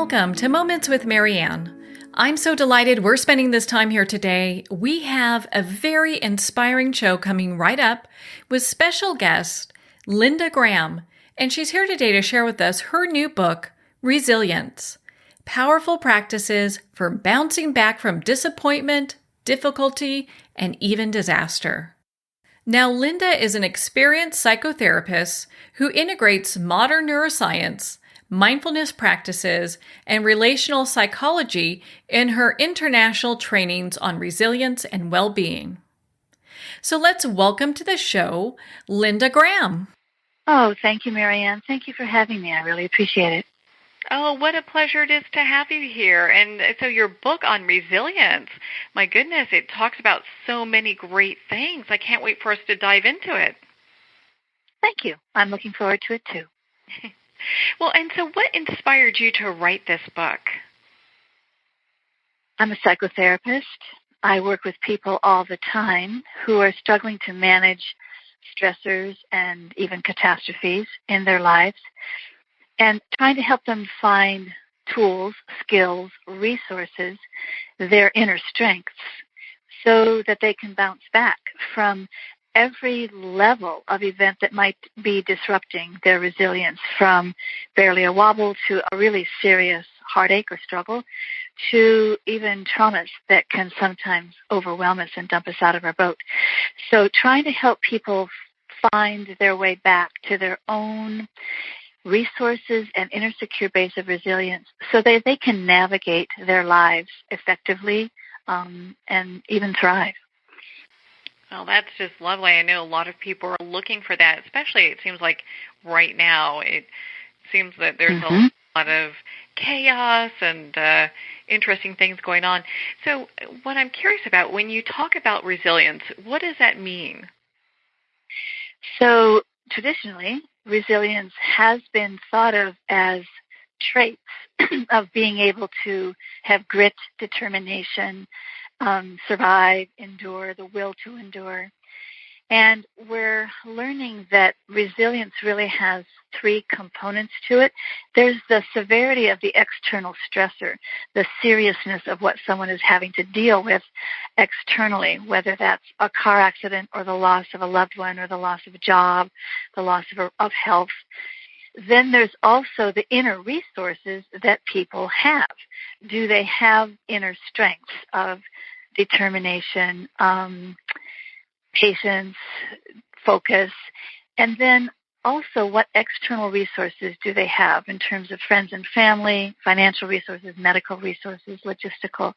welcome to Moments with Marianne. I'm so delighted we're spending this time here today. We have a very inspiring show coming right up with special guest Linda Graham, and she's here today to share with us her new book, Resilience: Powerful Practices for Bouncing Back from Disappointment, Difficulty, and even Disaster. Now, Linda is an experienced psychotherapist who integrates modern neuroscience, mindfulness practices, and relational psychology in her international trainings on resilience and well-being. So let's welcome to the show, Linda Graham. Oh, thank you, Marianne. Thank you for having me. I really appreciate it. Oh, what a pleasure it is to have you here. And so your book on resilience, my goodness, it talks about so many great things. I can't wait for us to dive into it. Thank you. I'm looking forward to it, too. Well, and so what inspired you to write this book? I'm a psychotherapist. I work with people all the time who are struggling to manage stressors and even catastrophes in their lives, and trying to help them find tools, skills, resources, their inner strengths, so that they can bounce back from every level of event that might be disrupting their resilience, from barely a wobble to a really serious heartache or struggle, to even traumas that can sometimes overwhelm us and dump us out of our boat. So trying to help people find their way back to their own resources and inner secure base of resilience so that they can navigate their lives effectively and even thrive. Well, that's just lovely. I know a lot of people are looking for that, especially it seems like right now. It seems that there's a lot of chaos and interesting things going on. So what I'm curious about, when you talk about resilience, what does that mean? So traditionally, resilience has been thought of as traits of being able to have grit, determination, survive, endure, the will to endure. And we're learning that resilience really has three components to it. There's the severity of the external stressor, the seriousness of what someone is having to deal with externally, whether that's a car accident or the loss of a loved one or the loss of a job, the loss of health. Then there's also the inner resources that people have. Do they have inner strengths of determination, patience, focus, and then also what external resources do they have in terms of friends and family, financial resources, medical resources, logistical.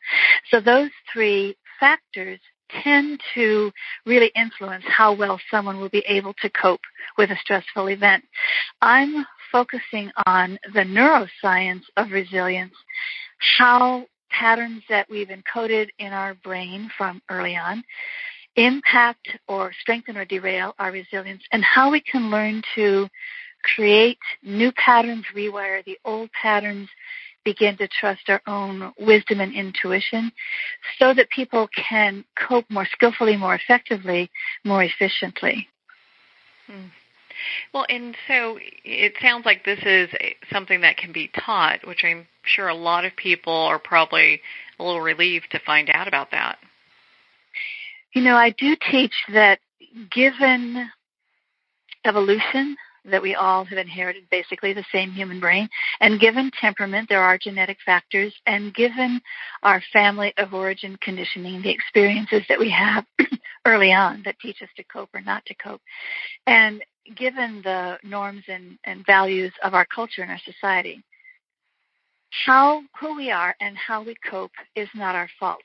So those three factors tend to really influence how well someone will be able to cope with a stressful event. I'm focusing on the neuroscience of resilience, how patterns that we've encoded in our brain from early on impact or strengthen or derail our resilience, and how we can learn to create new patterns, rewire the old patterns, begin to trust our own wisdom and intuition so that people can cope more skillfully, more effectively, more efficiently. Well, and so it sounds like this is something that can be taught, which I'm sure a lot of people are probably a little relieved to find out about that. You know, I do teach that given evolution, that we all have inherited basically the same human brain, and given temperament, there are genetic factors, and given our family of origin conditioning, the experiences that we have early on that teach us to cope or not to cope, and given the norms and values of our culture and our society, who we are and how we cope is not our fault.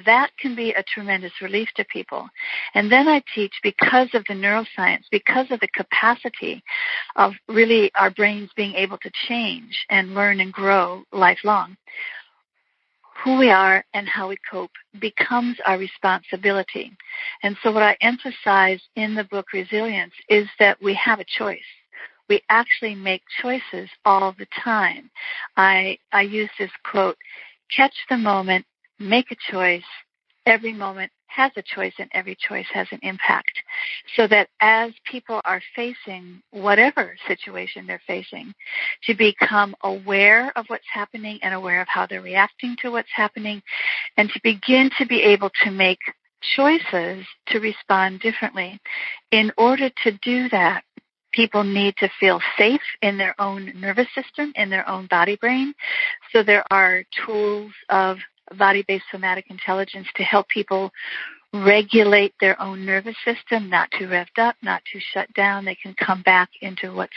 That can be a tremendous relief to people. And then I teach, because of the neuroscience, because of the capacity of really our brains being able to change and learn and grow lifelong, who we are and how we cope becomes our responsibility. And so what I emphasize in the book Resilience is that we have a choice. We actually make choices all the time. I use this quote, catch the moment, make a choice. Every moment has a choice, and every choice has an impact. So that as people are facing whatever situation they're facing, to become aware of what's happening and aware of how they're reacting to what's happening, and to begin to be able to make choices to respond differently. In order to do that, people need to feel safe in their own nervous system, in their own body brain. So there are tools of body-based somatic intelligence to help people regulate their own nervous system, not too revved up, not too shut down. They can come back into what's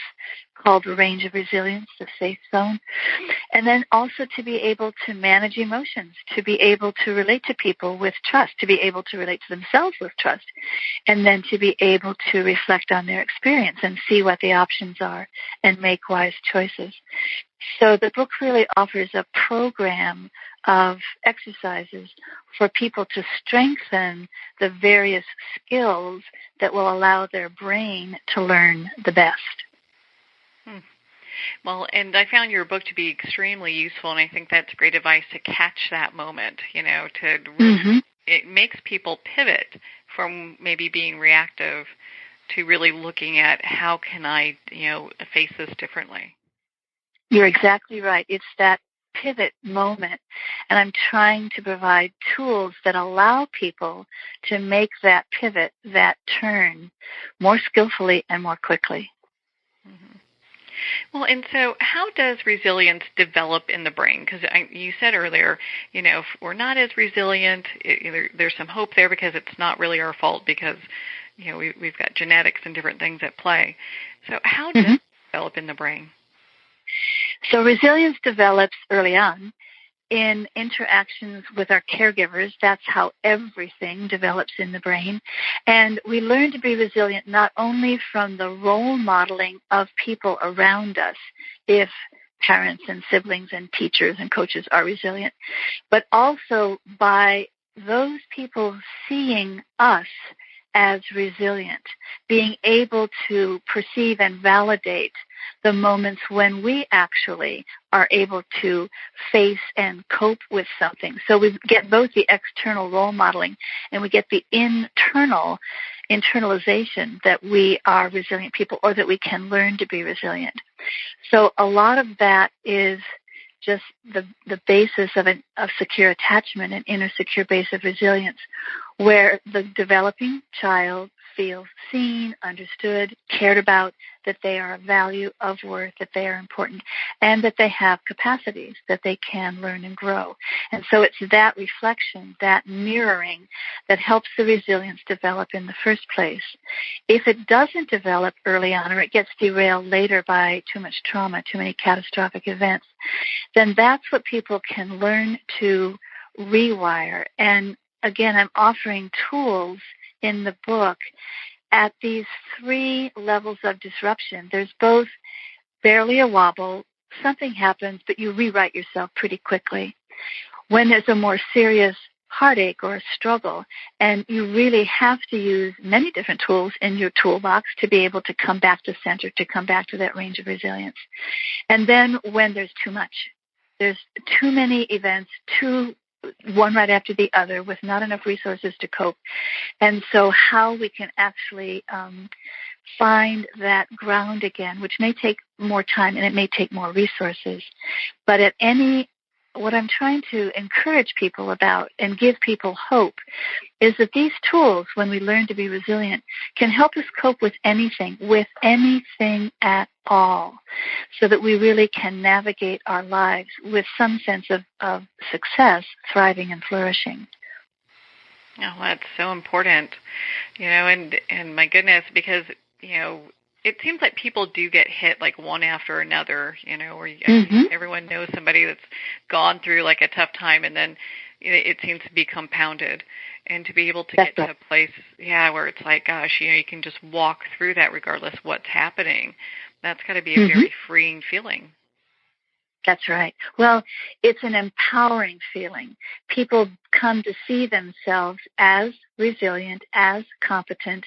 called the range of resilience, the safe zone. And then also to be able to manage emotions, to be able to relate to people with trust, to be able to relate to themselves with trust, and then to be able to reflect on their experience and see what the options are and make wise choices. So the book really offers a program of exercises for people to strengthen the various skills that will allow their brain to learn the best. Well, and I found your book to be extremely useful, and I think that's great advice to catch that moment, to really, it makes people pivot from maybe being reactive to really looking at how can I, face this differently. You're exactly right. It's that pivot moment, and I'm trying to provide tools that allow people to make that pivot, that turn, more skillfully and more quickly. Mm-hmm. Well, and so how does resilience develop in the brain? Because you said earlier, if we're not as resilient, there's some hope there because it's not really our fault because, we've got genetics and different things at play. So how does it develop in the brain? So resilience develops early on in interactions with our caregivers. That's how everything develops in the brain. And we learn to be resilient not only from the role modeling of people around us, if parents and siblings and teachers and coaches are resilient, but also by those people seeing us as resilient, being able to perceive and validate the moments when we actually are able to face and cope with something. So we get both the external role modeling and we get the internalization that we are resilient people or that we can learn to be resilient. So a lot of that is just the basis of secure attachment, an inner secure base of resilience, where the developing child feels seen, understood, cared about, that they are of value, of worth, that they are important, and that they have capacities, that they can learn and grow. And so it's that reflection, that mirroring, that helps the resilience develop in the first place. If it doesn't develop early on, or it gets derailed later by too much trauma, too many catastrophic events, then that's what people can learn to rewire. And again, I'm offering tools in the book at these 3 levels of disruption. There's both barely a wobble, something happens, but you rewrite yourself pretty quickly. When there's a more serious heartache or a struggle, and you really have to use many different tools in your toolbox to be able to come back to center, to come back to that range of resilience. And then when there's too much, there's too many events, one right after the other with not enough resources to cope. And so how we can actually find that ground again, which may take more time and it may take more resources. But what I'm trying to encourage people about and give people hope is that these tools, when we learn to be resilient, can help us cope with anything at all, so that we really can navigate our lives with some sense of success, thriving, and flourishing. Oh, that's so important, and my goodness, because, it seems like people do get hit like one after another, where everyone knows somebody that's gone through like a tough time, and then it seems to be compounded. And to be able to get to a place, where it's like, gosh, you can just walk through that regardless of what's happening. That's got to be a very freeing feeling. That's right. Well, it's an empowering feeling. People come to see themselves as resilient, as competent,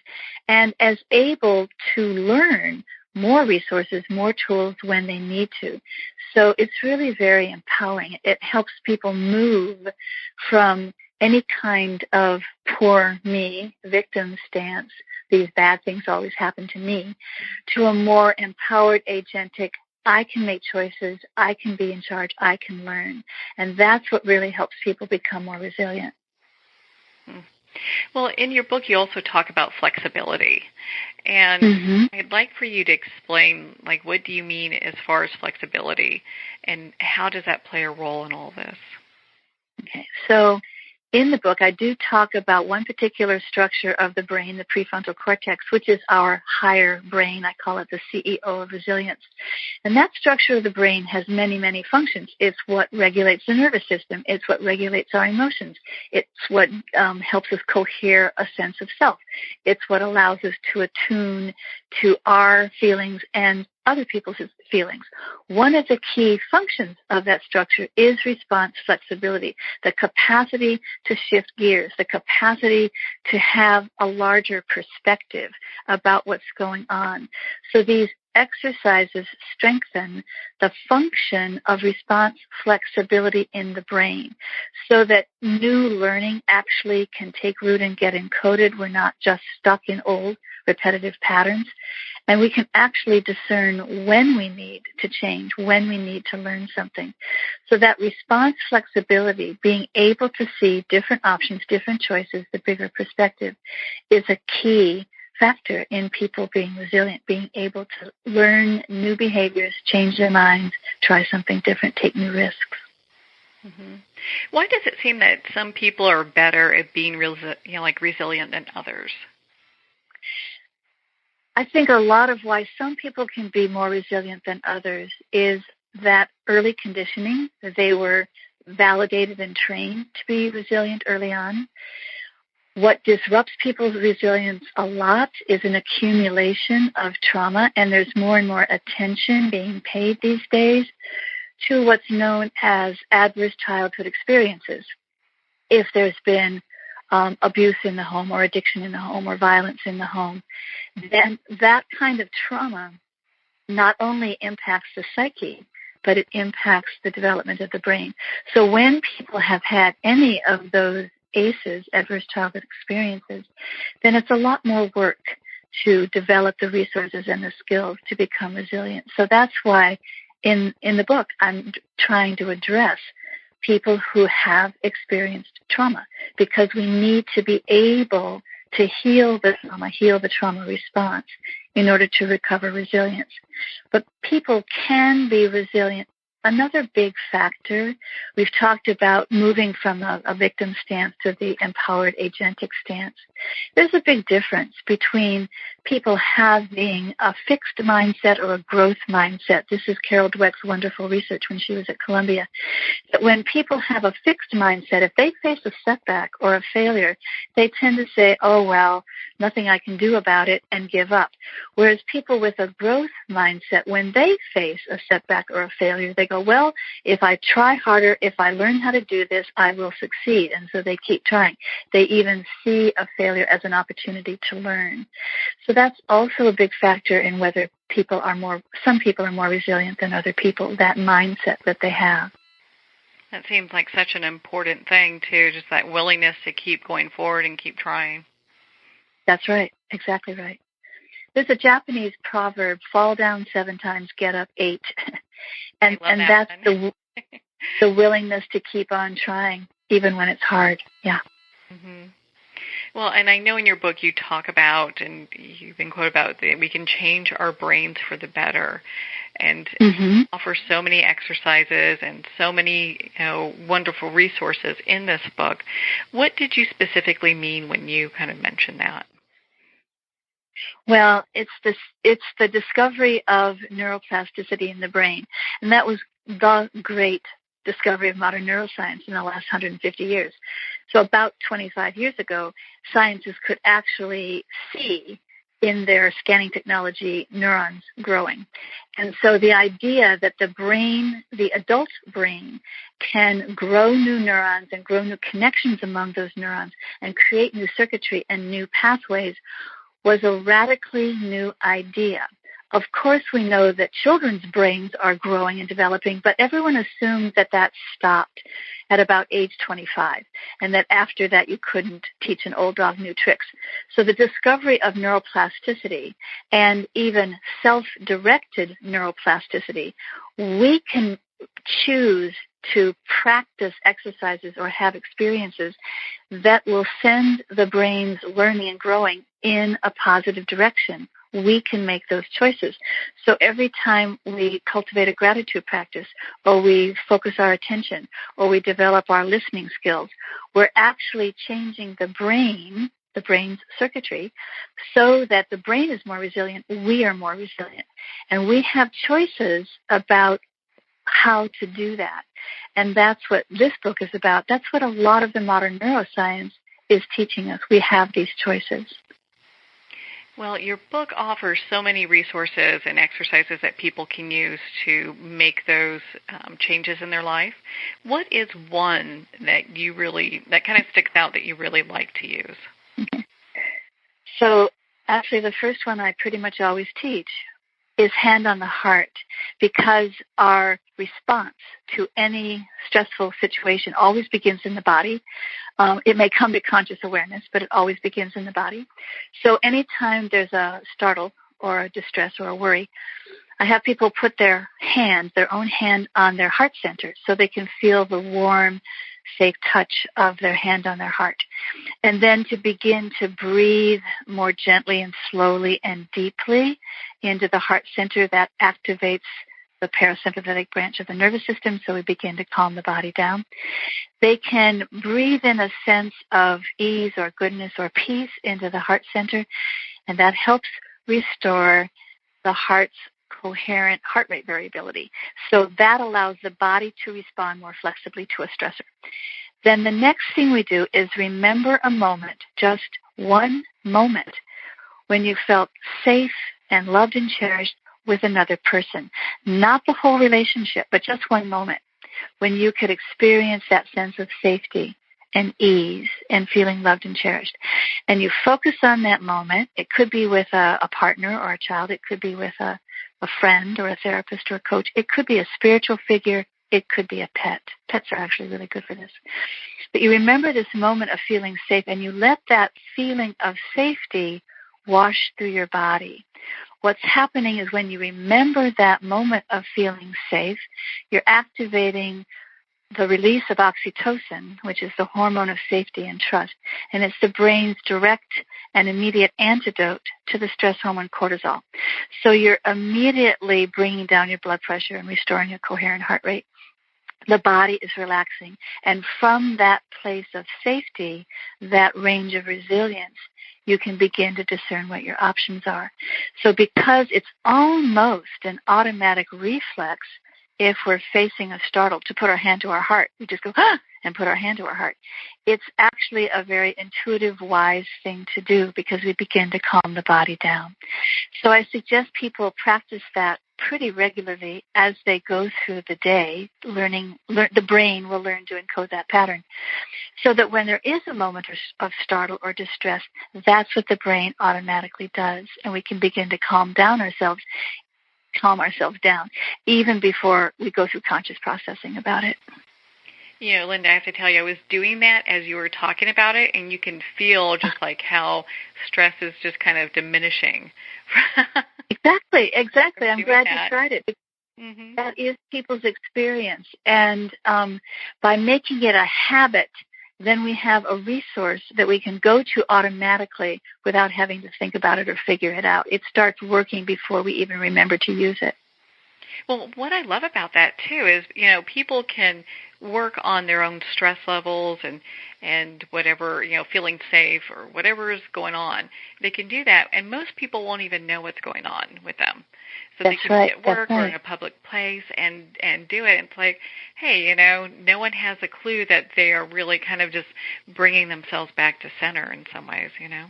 and as able to learn more resources, more tools when they need to. So it's really very empowering. It helps people move from any kind of poor me, victim stance, these bad things always happen to me, to a more empowered, agentic, I can make choices, I can be in charge, I can learn. And that's what really helps people become more resilient. Well, in your book, you also talk about flexibility. And I'd like for you to explain, like, what do you mean as far as flexibility, and how does that play a role in all this? Okay, so in the book, I do talk about one particular structure of the brain, the prefrontal cortex, which is our higher brain. I call it the CEO of resilience. And that structure of the brain has many, many functions. It's what regulates the nervous system. It's what regulates our emotions. It's what helps us cohere a sense of self. It's what allows us to attune to our feelings and other people's feelings. One of the key functions of that structure is response flexibility, the capacity to shift gears, the capacity to have a larger perspective about what's going on. So these exercises strengthen the function of response flexibility in the brain so that new learning actually can take root and get encoded. We're not just stuck in old repetitive patterns. And we can actually discern when we need to change, when we need to learn something. So that response flexibility, being able to see different options, different choices, the bigger perspective, is a key factor in people being resilient, being able to learn new behaviors, change their minds, try something different, take new risks. Why does it seem that some people are better at being resilient than others? I think a lot of why some people can be more resilient than others is that early conditioning. They were validated and trained to be resilient early on. What disrupts people's resilience a lot is an accumulation of trauma, and there's more and more attention being paid these days to what's known as adverse childhood experiences. If there's been abuse in the home or addiction in the home or violence in the home, then that kind of trauma not only impacts the psyche, but it impacts the development of the brain. So when people have had any of those ACEs, adverse childhood experiences, then it's a lot more work to develop the resources and the skills to become resilient. So that's why in the book I'm trying to address people who have experienced trauma, because we need to be able to heal the trauma response in order to recover resilience. But people can be resilient. Another big factor, we've talked about moving from a victim stance to the empowered agentic stance. There's a big difference between people having a fixed mindset or a growth mindset. This is Carol Dweck's wonderful research when she was at Columbia. That when people have a fixed mindset, if they face a setback or a failure, they tend to say, oh, well, nothing I can do about it, and give up. Whereas people with a growth mindset, when they face a setback or a failure, they go, well, if I try harder, if I learn how to do this, I will succeed. And so they keep trying. They even see a failure as an opportunity to learn. So that's also a big factor in whether some people are more resilient than other people, that mindset that they have. That seems like such an important thing, too, just that willingness to keep going forward and keep trying. That's right. Exactly right. There's a Japanese proverb, fall down 7 times, get up 8. and that's the willingness to keep on trying, even when it's hard. Yeah. Mm-hmm. Well, and I know in your book you talk about, and you've been quoted about, that we can change our brains for the better, and offer so many exercises and so many wonderful resources in this book. What did you specifically mean when you kind of mentioned that? Well, it's the discovery of neuroplasticity in the brain, and that was the great discovery of modern neuroscience in the last 150 years. So about 25 years ago, scientists could actually see in their scanning technology neurons growing. And so the idea that the brain, the adult brain, can grow new neurons and grow new connections among those neurons and create new circuitry and new pathways was a radically new idea. Of course, we know that children's brains are growing and developing, but everyone assumed that that stopped at about age 25, and that after that you couldn't teach an old dog new tricks. So the discovery of neuroplasticity and even self-directed neuroplasticity, we can choose to practice exercises or have experiences that will send the brain's learning and growing in a positive direction. We can make those choices. So every time we cultivate a gratitude practice, or we focus our attention, or we develop our listening skills, we're actually changing the brain's circuitry, so that the brain is more resilient, we are more resilient. And we have choices about how to do that. And that's what this book is about. That's what a lot of the modern neuroscience is teaching us. We have these choices. Well, your book offers so many resources and exercises that people can use to make those changes in their life. What is one that that kind of sticks out that you really like to use? Okay. So actually the first one I pretty much always teach is hand on the heart, because our response to any stressful situation always begins in the body. It may come to conscious awareness, but it always begins in the body. So anytime there's a startle or a distress or a worry, I have people put their own hand on their heart center, so they can feel the warm, safe touch of their hand on their heart. And then to begin to breathe more gently and slowly and deeply into the heart center. That activates the parasympathetic branch of the nervous system, so we begin to calm the body down. They can breathe in a sense of ease or goodness or peace into the heart center, and that helps restore the heart's coherent heart rate variability. So that allows the body to respond more flexibly to a stressor. Then the next thing we do is remember a moment, just one moment, when you felt safe and loved and cherished with another person. Not the whole relationship, but just one moment when you could experience that sense of safety and ease and feeling loved and cherished. And you focus on that moment. It could be with a partner or a child. It could be with a friend or a therapist or a coach. It could be a spiritual figure. It could be a pet. Pets are actually really good for this. But you remember this moment of feeling safe, and you let that feeling of safety wash through your body. What's happening is when you remember that moment of feeling safe, you're activating the release of oxytocin, which is the hormone of safety and trust, and it's the brain's direct and immediate antidote to the stress hormone cortisol. So you're immediately bringing down your blood pressure and restoring a coherent heart rate. The body is relaxing, and from that place of safety, that range of resilience, you can begin to discern what your options are. So because it's almost an automatic reflex, if we're facing a startle, to put our hand to our heart, we just go, ah, and put our hand to our heart. It's actually a very intuitive, wise thing to do, because we begin to calm the body down. So I suggest people practice that pretty regularly as they go through the day. The brain will learn to encode that pattern, so that when there is a moment of startle or distress, that's what the brain automatically does, and we can begin to calm ourselves down, even before we go through conscious processing about it. You know, Linda, I have to tell you, I was doing that as you were talking about it, and you can feel just like how stress is just kind of diminishing. Exactly. I'm glad you tried it. Mm-hmm. That is people's experience. And by making it a habit, then we have a resource that we can go to automatically without having to think about it or figure it out. It starts working before we even remember to use it. Well, what I love about that, too, is, you know, people can work on their own stress levels and whatever, you know, feeling safe or whatever is going on. They can do that, and most people won't even know what's going on with them. So That's they can right. be at work or in a public place and do it. And it's like, hey, you know, no one has a clue that they are really kind of just bringing themselves back to center in some ways, you know.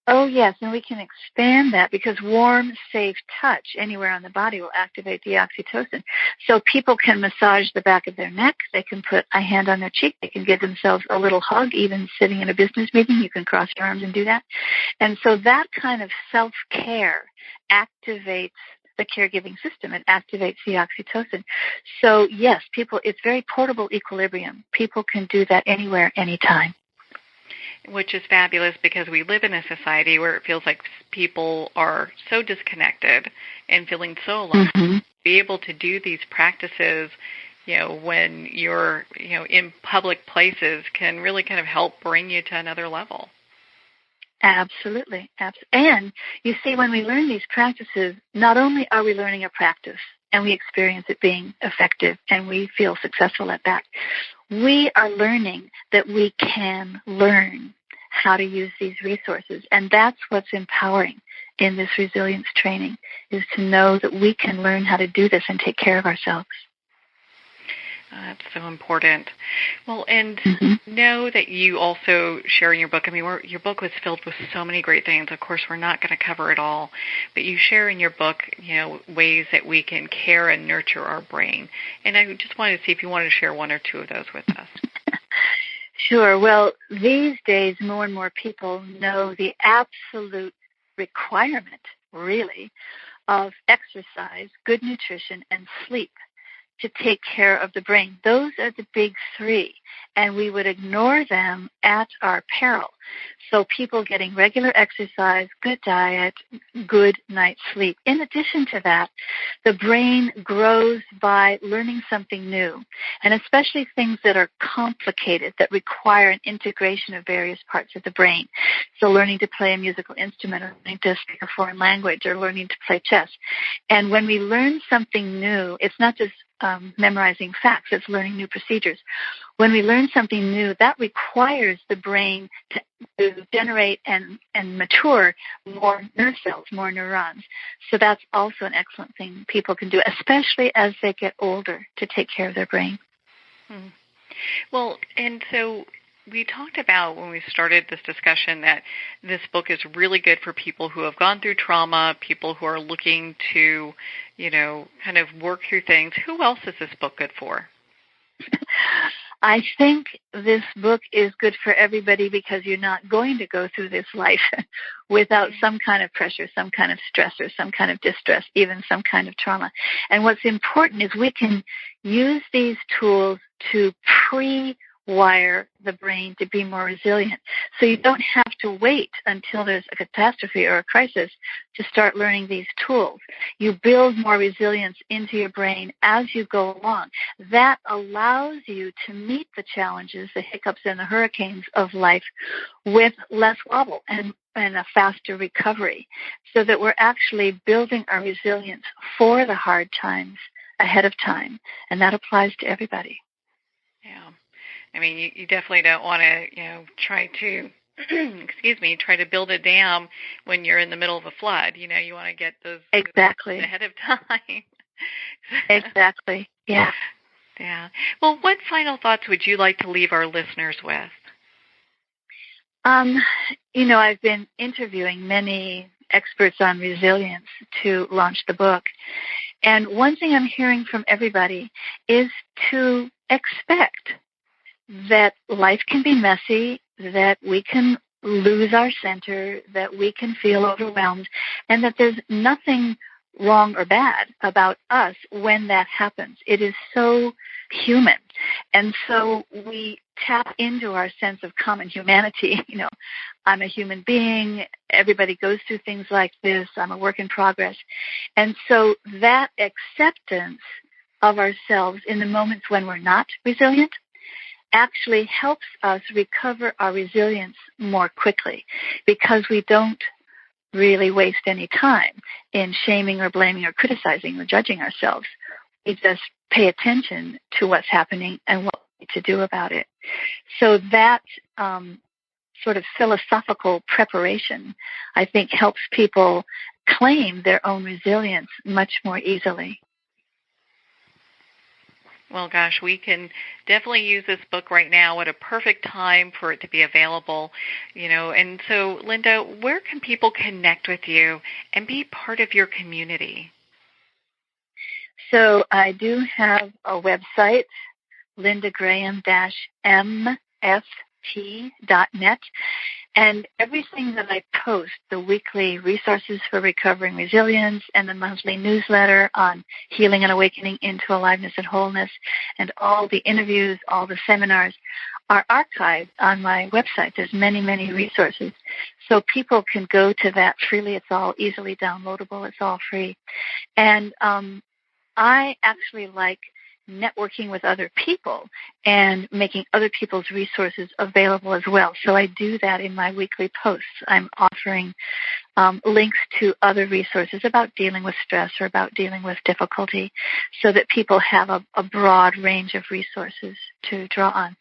Oh, yes, and we can expand that because warm, safe touch anywhere on the body will activate the oxytocin. So people can massage the back of their neck. They can put a hand on their cheek. They can give themselves a little hug, even sitting in a business meeting. You can cross your arms and do that. And so that kind of self-care activates the caregiving system. It activates the oxytocin. So, yes, it's very portable equilibrium. People can do that anywhere, anytime. Which is fabulous because we live in a society where it feels like people are so disconnected and feeling so alone. Mm-hmm. Be able to do these practices, when you're, in public places can really kind of help bring you to another level. Absolutely. And you see, when we learn these practices, not only are we learning a practice and we experience it being effective and we feel successful at that, we are learning that we can learn how to use these resources. And that's what's empowering in this resilience training, is to know that we can learn how to do this and take care of ourselves. That's so important. Well, and know that you also share in your book, your book was filled with so many great things. Of course, we're not going to cover it all, but you share in your book, ways that we can care and nurture our brain. And I just wanted to see if you wanted to share one or two of those with us. Sure. Well, these days, more and more people know the absolute requirement, really, of exercise, good nutrition, and sleep to take care of the brain. Those are the big three, and we would ignore them at our peril. So people getting regular exercise, good diet, good night's sleep. In addition to that, the brain grows by learning something new, and especially things that are complicated, that require an integration of various parts of the brain. So learning to play a musical instrument, or learning to speak a foreign language, or learning to play chess. And when we learn something new, it's not just memorizing facts, it's learning new procedures. When we learn something new, that requires the brain to generate and mature more nerve cells, more neurons. So that's also an excellent thing people can do, especially as they get older, to take care of their brain. Well, and so we talked about when we started this discussion that this book is really good for people who have gone through trauma, people who are looking to, kind of work through things. Who else is this book good for? I think this book is good for everybody because you're not going to go through this life without some kind of pressure, some kind of stress, or some kind of distress, even some kind of trauma. And what's important is we can use these tools to pre-wire the brain to be more resilient. So you don't have to wait until there's a catastrophe or a crisis to start learning these tools. You build more resilience into your brain as you go along. That allows you to meet the challenges, the hiccups and the hurricanes of life with less wobble and a faster recovery, so that we're actually building our resilience for the hard times ahead of time. And that applies to everybody. Yeah. You definitely don't want to, try to, try to build a dam when you're in the middle of a flood. You want to get those exactly ahead of time. Exactly. Yeah. Yeah. Well, what final thoughts would you like to leave our listeners with? I've been interviewing many experts on resilience to launch the book. And one thing I'm hearing from everybody is to expect that life can be messy, that we can lose our center, that we can feel overwhelmed, and that there's nothing wrong or bad about us when that happens. It is so human. And so we tap into our sense of common humanity. I'm a human being. Everybody goes through things like this. I'm a work in progress. And so that acceptance of ourselves in the moments when we're not resilient actually helps us recover our resilience more quickly, because we don't really waste any time in shaming or blaming or criticizing or judging ourselves. We just pay attention to what's happening and what we need to do about it. So that sort of philosophical preparation, I think, helps people claim their own resilience much more easily. Well, gosh, we can definitely use this book right now. What a perfect time for it to be available, And so, Linda, where can people connect with you and be part of your community? So I do have a website, lindagraham-mft.net. And everything that I post, the weekly resources for recovering resilience and the monthly newsletter on healing and awakening into aliveness and wholeness, and all the interviews, all the seminars are archived on my website. There's many, many resources. So people can go to that freely. It's all easily downloadable. It's all free. And I actually like networking with other people and making other people's resources available as well. So I do that in my weekly posts. I'm offering links to other resources about dealing with stress or about dealing with difficulty so that people have a broad range of resources to draw on.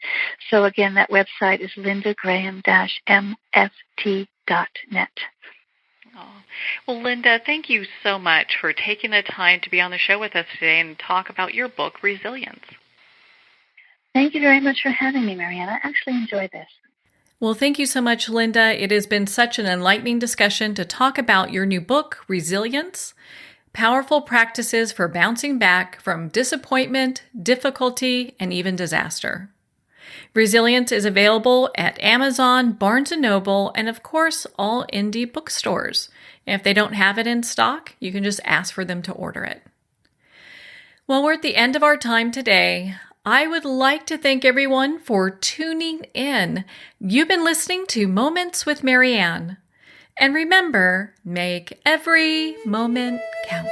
So again, that website is lindagraham-mft.net. Oh. Well, Linda, thank you so much for taking the time to be on the show with us today and talk about your book, Resilience. Thank you very much for having me, Marianne. I actually enjoyed this. Well, thank you so much, Linda. It has been such an enlightening discussion to talk about your new book, Resilience, Powerful Practices for Bouncing Back from Disappointment, Difficulty, and even Disaster. Resilience is available at Amazon, Barnes & Noble, and of course, all indie bookstores. If they don't have it in stock, you can just ask for them to order it. Well, we're at the end of our time today. I would like to thank everyone for tuning in. You've been listening to Moments with Marianne. And remember, make every moment count.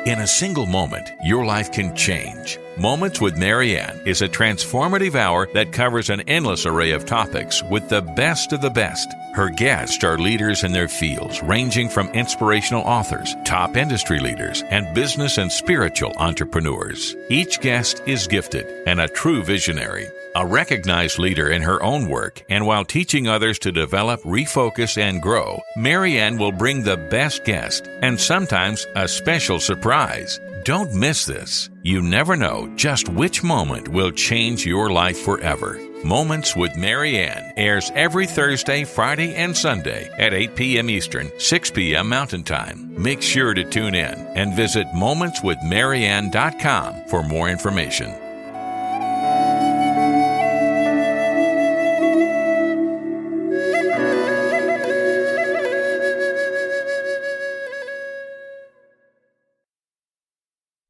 In a single moment, your life can change. Moments with Marianne is a transformative hour that covers an endless array of topics with the best of the best. Her guests are leaders in their fields, ranging from inspirational authors, top industry leaders, and business and spiritual entrepreneurs. Each guest is gifted and a true visionary, a recognized leader in her own work, and while teaching others to develop, refocus, and grow, Marianne will bring the best guest and sometimes a special surprise. Don't miss this. You never know just which moment will change your life forever. Moments with Marianne airs every Thursday, Friday, and Sunday at 8 p.m. Eastern, 6 p.m. Mountain Time. Make sure to tune in and visit momentswithmarianne.com for more information.